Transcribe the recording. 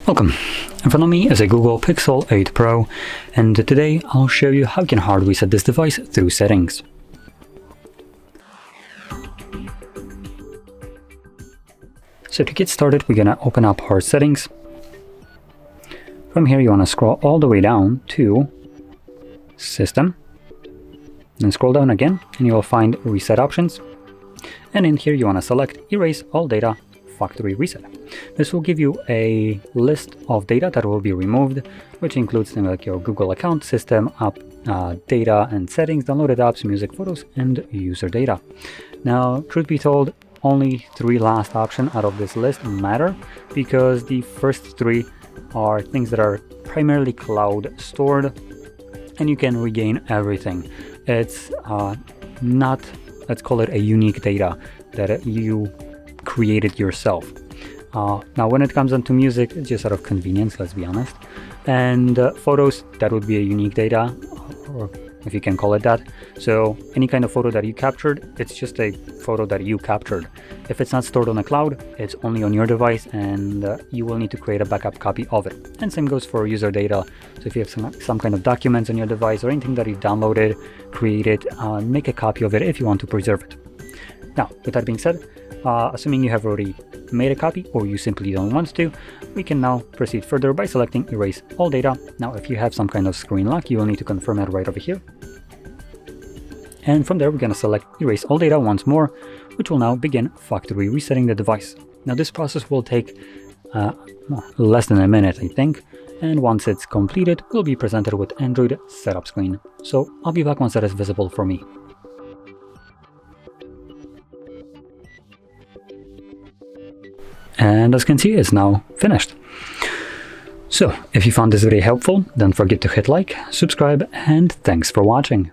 Welcome. In front of me is a Google Pixel 8 Pro, and today I'll show you how you can hard reset this device through settings. So to get started, we're gonna open up our settings. From here, you wanna scroll all the way down to System, then scroll down again, and you will find Reset Options. And in here, you wanna select Erase All Data Factory Reset. This will give you a list of data that will be removed, which includes things like your Google account, system, app data and settings, downloaded apps, music, photos, and user data. Now, truth be told, only three last options out of this list matter, because the first three are things that are primarily cloud stored, and you can regain everything. It's not, let's call it a unique data that you created yourself. Now when it comes onto music, it's just out of convenience, let's be honest. And photos, that would be a unique data, or if you can call it that. So any kind of photo that you captured, it's just a photo that you captured. If it's not stored on the cloud, it's only on your device, and you will need to create a backup copy of it. And same goes for user data. So if you have some kind of documents on your device or anything that you downloaded, created, make a copy of it if you want to preserve it. Now, with that being said, assuming you have already made a copy or you simply don't want to, we can now proceed further by selecting Erase All Data. Now, if you have some kind of screen lock, you will need to confirm it right over here. And from there, we're going to select Erase All Data once more, which will now begin factory resetting the device. Now, this process will take less than a minute, I think. And once it's completed, we'll be presented with Android setup screen. So I'll be back once that is visible for me. And as you can see, it's now finished. So if you found this video helpful, don't forget to hit like, subscribe, and thanks for watching.